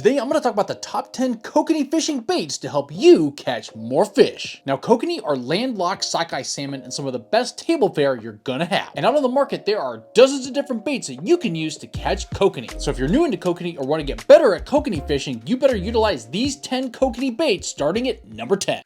Today I'm going to talk about the top 10 kokanee fishing baits to help you catch more fish. Now, kokanee are landlocked sockeye salmon and some of the best table fare you're gonna have. And out on the market, there are dozens of different baits that you can use to catch kokanee. So if you're new into kokanee or want to get better at kokanee fishing, you better utilize these 10 kokanee baits starting at number 10.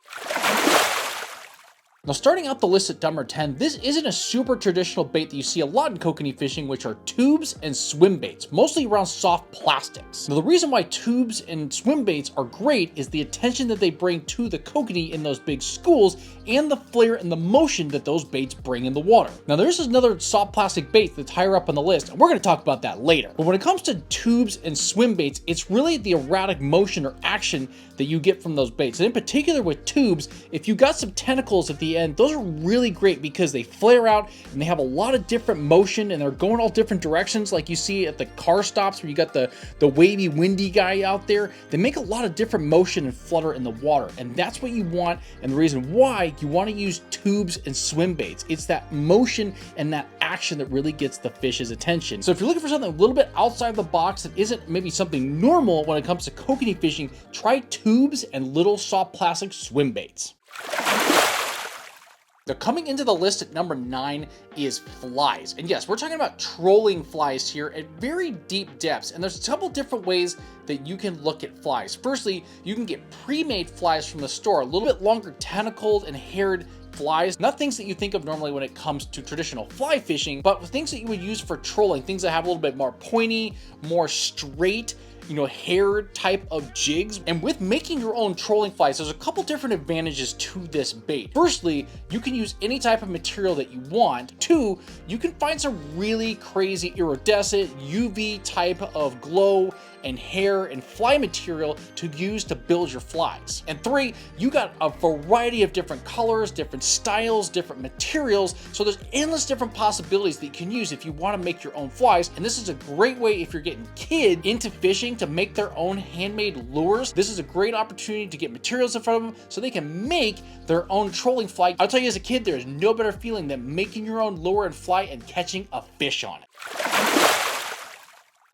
Now, starting out the list at number 10, this isn't a super traditional bait that you see a lot in kokanee fishing, which are tubes and swim baits, mostly around soft plastics. Now, the reason why tubes and swim baits are great is the attention that they bring to the kokanee in those big schools and the flare and the motion that those baits bring in the water. Now, there's another soft plastic bait that's higher up on the list, and we're going to talk about that later. But when it comes to tubes and swim baits, it's really the erratic motion or action that you get from those baits. And in particular with tubes, if you got some tentacles at the end, those are really great because they flare out and they have a lot of different motion and they're going all different directions, like you see at the car stops where you got the wavy, windy guy out there. They make a lot of different motion and flutter in the water, and that's what you want, and the reason why you want to use tubes and swim baits. It's that motion and that action that really gets the fish's attention. So if you're looking for something a little bit outside the box that isn't maybe something normal when it comes to kokanee fishing, try tubes and little soft plastic swim baits. Now, coming into the list at number 9 is flies. And yes, we're talking about trolling flies here at very deep depths. And there's a couple different ways that you can look at flies. Firstly, you can get pre-made flies from the store, a little bit longer tentacled and haired flies, not things that you think of normally when it comes to traditional fly fishing, but things that you would use for trolling, things that have a little bit more pointy, more straight, hair type of jigs. And with making your own trolling flies, there's a couple different advantages to this bait. Firstly, you can use any type of material that you want. 2, you can find some really crazy iridescent UV type of glow and hair and fly material to use to build your flies. And 3, you got a variety of different colors, different styles, different materials. So there's endless different possibilities that you can use if you want to make your own flies. And this is a great way if you're getting kids into fishing to make their own handmade lures. This is a great opportunity to get materials in front of them so they can make their own trolling fly. I'll tell you, as a kid, there's no better feeling than making your own lure and fly and catching a fish on it.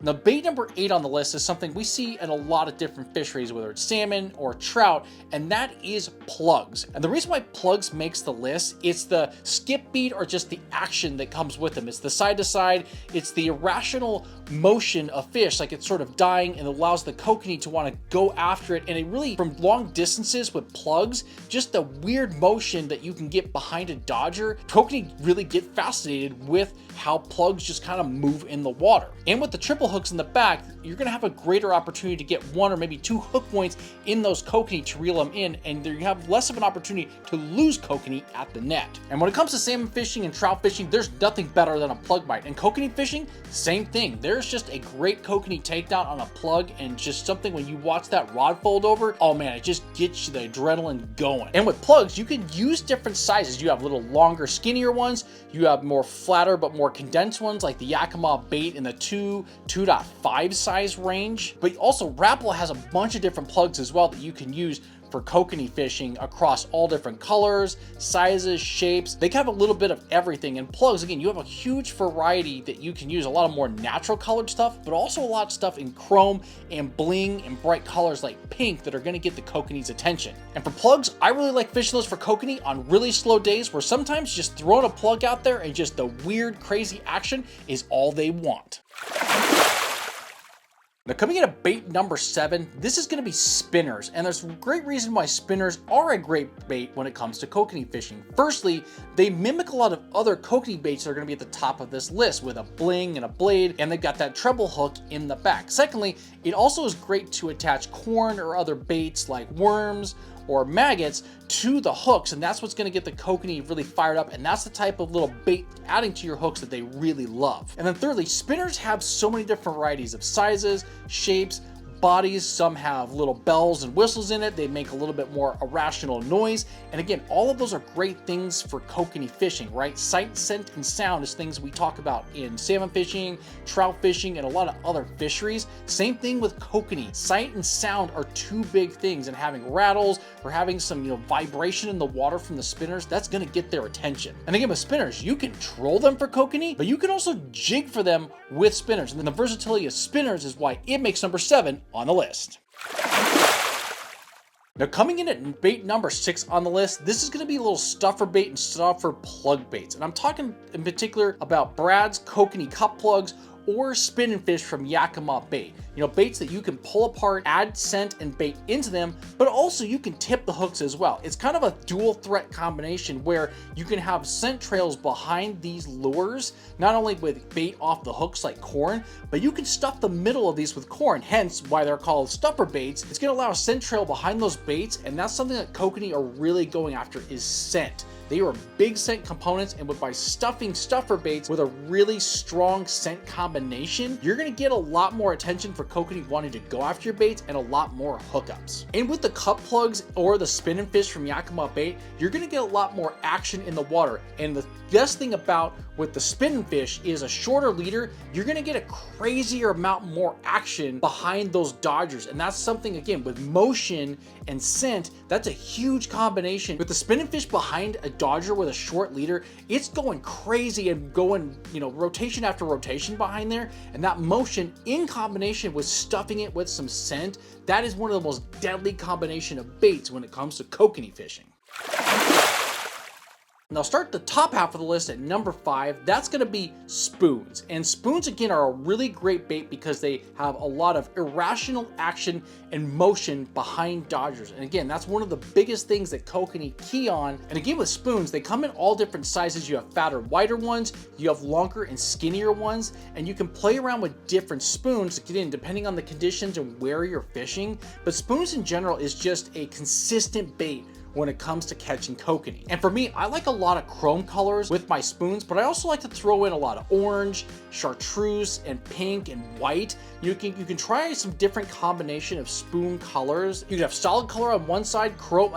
Now, bait number 8 on the list is something we see in a lot of different fisheries, whether it's salmon or trout, and that is plugs. And the reason why plugs makes the list, it's the skip beat or just the action that comes with them. It's the side to side, it's the irrational motion of fish, like it's sort of dying, and allows the kokanee to want to go after it. And it really, from long distances with plugs, just the weird motion that you can get behind a dodger, kokanee really get fascinated with how plugs just kind of move in the water. And with the triple hooks in the back, you're going to have a greater opportunity to get 1 or maybe 2 hook points in those kokanee to reel them in, and you have less of an opportunity to lose kokanee at the net. And when it comes to salmon fishing and trout fishing, there's nothing better than a plug bite. And kokanee fishing, same thing. There's just a great kokanee takedown on a plug, and just something when you watch that rod fold over, oh man, it just gets you the adrenaline going. And with plugs, you can use different sizes. You have little longer, skinnier ones. You have more flatter but more condensed ones like the Yakima bait in the 2.5 size range. But also Rapala has a bunch of different plugs as well that you can use for kokanee fishing across all different colors, sizes, shapes. They have a little bit of everything. And plugs, again, you have a huge variety that you can use. A lot of more natural colored stuff, but also a lot of stuff in chrome and bling and bright colors like pink that are going to get the kokanee's attention. And for plugs, I really like fishing those for kokanee on really slow days where sometimes just throwing a plug out there and just the weird, crazy action is all they want. Now, coming in at bait number 7, this is going to be spinners, and there's a great reason why spinners are a great bait when it comes to kokanee fishing. Firstly, they mimic a lot of other kokanee baits that are going to be at the top of this list with a bling and a blade, and they've got that treble hook in the back. Secondly, it also is great to attach corn or other baits like worms or maggots to the hooks, and that's what's going to get the kokanee really fired up, and that's the type of little bait adding to your hooks that they really love. And then thirdly, spinners have so many different varieties of sizes, shapes, bodies. Some have little bells and whistles in it. They make a little bit more irrational noise. And again, all of those are great things for kokanee fishing, right? Sight, scent, and sound is things we talk about in salmon fishing, trout fishing, and a lot of other fisheries. Same thing with kokanee. Sight and sound are 2 big things, and having rattles or having some, vibration in the water from the spinners, that's going to get their attention. And again, with spinners, you can troll them for kokanee, but you can also jig for them with spinners. And then the versatility of spinners is why it makes number 7 on the list. Now coming in at bait number 6 on the list, this is going to be a little stuffer bait and stuffer plug baits. And I'm talking in particular about Brad's Kokanee cup plugs or spinning fish from Yakima bait. You know, baits that you can pull apart, add scent and bait into them, but also you can tip the hooks as well. It's kind of a dual threat combination where you can have scent trails behind these lures, not only with bait off the hooks like corn, but you can stuff the middle of these with corn, hence why they're called stuffer baits. It's going to allow a scent trail behind those baits, and that's something that Kokanee are really going after is scent. They are big scent components, and by stuffing stuffer baits with a really strong scent combination, you're going to get a lot more attention for Kokanee wanting to go after your baits and a lot more hookups. And with the cup plugs or the spinning fish from Yakima bait, you're going to get a lot more action in the water. And the best thing about with the spinning fish is a shorter leader, you're going to get a crazier amount more action behind those dodgers. And that's something, again, with motion and scent, that's a huge combination. With the spinning fish behind a dodger with a short leader, it's going crazy and going, you know, rotation after rotation behind there. And that motion in combination with stuffing it with some scent, that is one of the most deadly combination of baits when it comes to Kokanee fishing. Now start the top half of the list at number 5. That's going to be spoons. And spoons, again, are a really great bait because they have a lot of irrational action and motion behind dodgers. And again, that's one of the biggest things that Kokanee key on. And again, with spoons, they come in all different sizes. You have fatter, wider ones, you have longer and skinnier ones, and you can play around with different spoons, again, depending on the conditions and where you're fishing. But spoons in general is just a consistent bait when it comes to catching Kokanee. And for me, I like a lot of chrome colors with my spoons, but I also like to throw in a lot of orange, chartreuse, and pink and white. You can try some different combination of spoon colors. You can have solid color on one side, chrome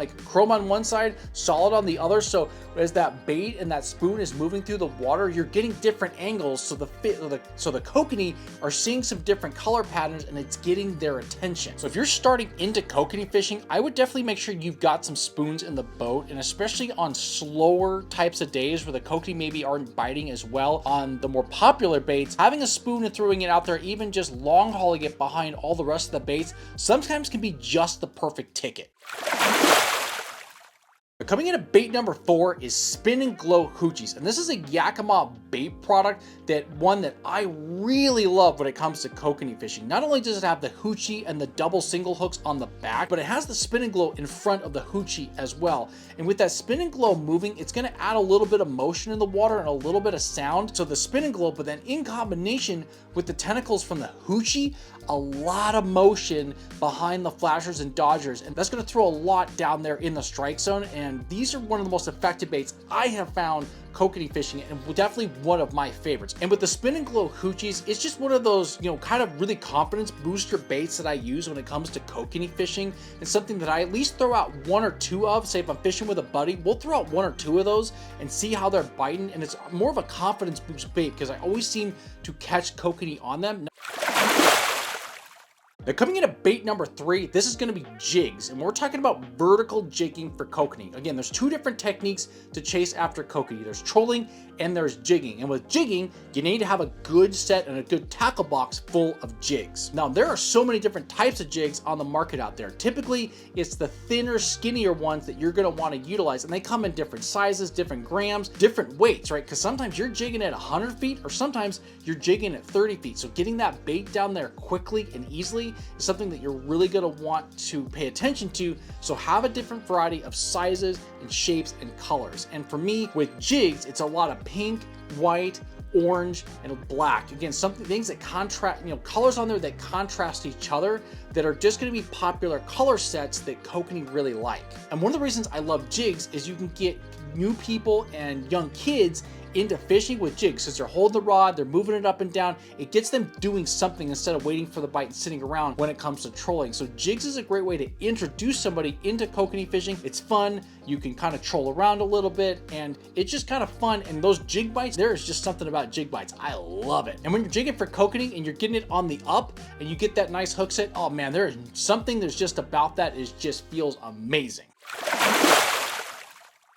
on one side, solid on the other. So as that bait and that spoon is moving through the water, you're getting different angles. So the Kokanee are seeing some different color patterns and it's getting their attention. So if you're starting into Kokanee fishing, I would definitely make sure you've got some spoons in the boat, and especially on slower types of days where the Kokanee maybe aren't biting as well on the more popular baits, having a spoon and throwing it out there, even just long hauling it behind all the rest of the baits, sometimes can be just the perfect ticket. Coming in at bait number 4 is Spin and Glow Hoochies, and this is a Yakima bait product that I really love when it comes to Kokanee fishing. Not only does it have the Hoochie and the double single hooks on the back, but it has the Spin and Glow in front of the Hoochie as well. And with that Spin and Glow moving, it's going to add a little bit of motion in the water and a little bit of sound. So the Spin and Glow, but then in combination with the tentacles from the Hoochie, a lot of motion behind the flashers and dodgers, and that's going to throw a lot down there in the strike zone. And these are one of the most effective baits I have found Kokanee fishing, and definitely one of my favorites. And with the Spin and Glow Hoochies, it's just one of those, you know, kind of really confidence booster baits that I use when it comes to Kokanee fishing. It's something that I at least throw out 1 or 2 of. Say if I'm fishing with a buddy, we'll throw out 1 or 2 of those and see how they're biting. And it's more of a confidence boost bait because I always seem to catch Kokanee on them. Now coming in at bait number 3, this is going to be jigs, and we're talking about vertical jigging for Kokanee. Again, there's 2 different techniques to chase after Kokanee. There's trolling and there's jigging. And with jigging, you need to have a good set and a good tackle box full of jigs. Now, there are so many different types of jigs on the market out there. Typically, it's the thinner, skinnier ones that you're going to want to utilize, and they come in different sizes, different grams, different weights, right? Because sometimes you're jigging at 100 feet or sometimes you're jigging at 30 feet. So getting that bait down there quickly and easily is something that you're really going to want to pay attention to. So have a different variety of sizes and shapes and colors. And for me, with jigs, it's a lot of pink, white, orange, and black. Again, things that contrast, colors on there that contrast each other, that are just going to be popular color sets that Kokanee really like. And one of the reasons I love jigs is you can get new people and young kids into fishing with jigs because they're holding the rod, they're moving it up and down. It gets them doing something instead of waiting for the bite and sitting around when it comes to trolling. So jigs is a great way to introduce somebody into Kokanee fishing. It's fun, you can kind of troll around a little bit, and it's just kind of fun. And those jig bites, there is just something about jig bites. I love it. And when you're jigging for Kokanee and you're getting it on the up and you get that nice hook set, oh man, there is something, there's just about that, it just feels amazing.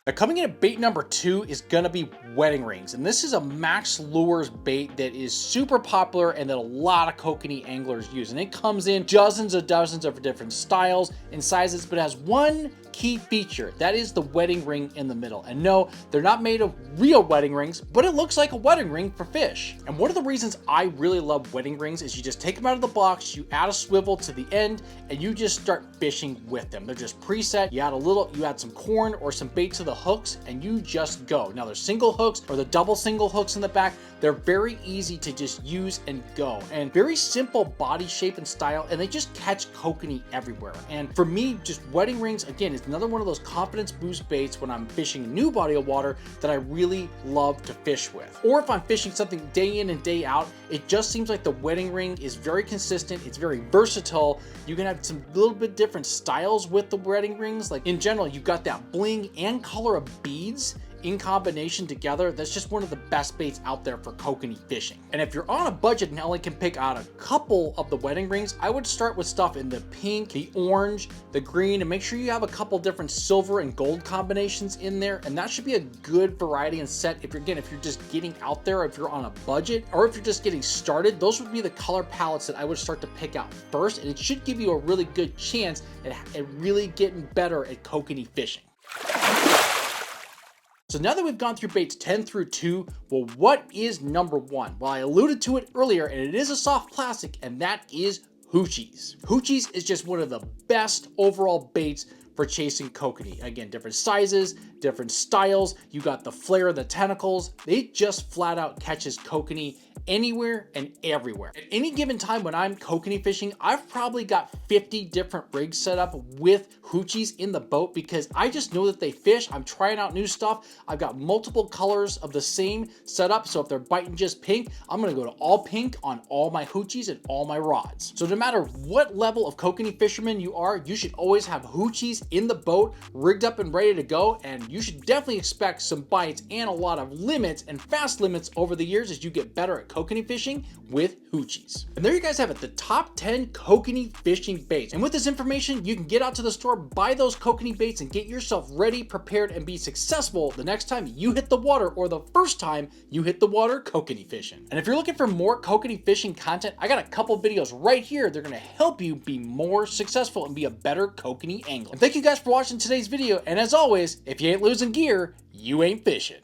Now coming in at bait number 2 is gonna be wedding rings. And this is a Max Lures bait that is super popular and that a lot of kokanee anglers use. And it comes in dozens of different styles and sizes, but it has one key feature. That is the wedding ring in the middle. And no, they're not made of real wedding rings, but it looks like a wedding ring for fish. And one of the reasons I really love wedding rings is you just take them out of the box, you add a swivel to the end, and you just start fishing with them. They're just preset. You add some corn or some bait to the hooks, and you just go. Now there's single hooks or the double single hooks in the back. They're very easy to just use and go, and very simple body shape and style, and they just catch kokanee everywhere. And for me, just wedding rings, again, is another one of those confidence boost baits when I'm fishing a new body of water that I really love to fish with. Or if I'm fishing something day in and day out, it just seems like the wedding ring is very consistent. It's very versatile. You can have some little bit different styles with the wedding rings. Like in general, you've got that bling and color of beads in combination together. That's just one of the best baits out there for kokanee fishing. And if you're on a budget and only can pick out a couple of the wedding rings, I would start with stuff in the pink, the orange, the green, and make sure you have a couple different silver and gold combinations in there. And that should be a good variety and set if you're just getting out there, if you're on a budget, or if you're just getting started. Those would be the color palettes that I would start to pick out first, and it should give you a really good chance at really getting better at kokanee fishing. So now that we've gone through baits 10 through 2, well, what is number 1? Well, I alluded to it earlier, and it is a soft plastic, and that is Hoochies. Hoochies is just one of the best overall baits for chasing kokanee. Again, different sizes, different styles. You got the flare of the tentacles. It just flat out catches kokanee anywhere and everywhere. At any given time when I'm kokanee fishing, I've probably got 50 different rigs set up with Hoochies in the boat because I just know that they fish. I'm trying out new stuff. I've got multiple colors of the same setup. So if they're biting just pink, I'm gonna go to all pink on all my Hoochies and all my rods. So no matter what level of kokanee fisherman you are, you should always have Hoochies in the boat, rigged up and ready to go. And you should definitely expect some bites and a lot of limits and fast limits over the years as you get better at kokanee fishing with Hoochies. And there you guys have it, the top 10 kokanee fishing baits. And with this information, you can get out to the store, buy those kokanee baits, and get yourself ready, prepared, and be successful the next time you hit the water or the first time you hit the water kokanee fishing. And if you're looking for more kokanee fishing content, I got a couple videos right here. They're gonna help you be more successful and be a better kokanee angler. And thank you guys for watching today's video. And as always, if you ain't losing gear, you ain't fishing.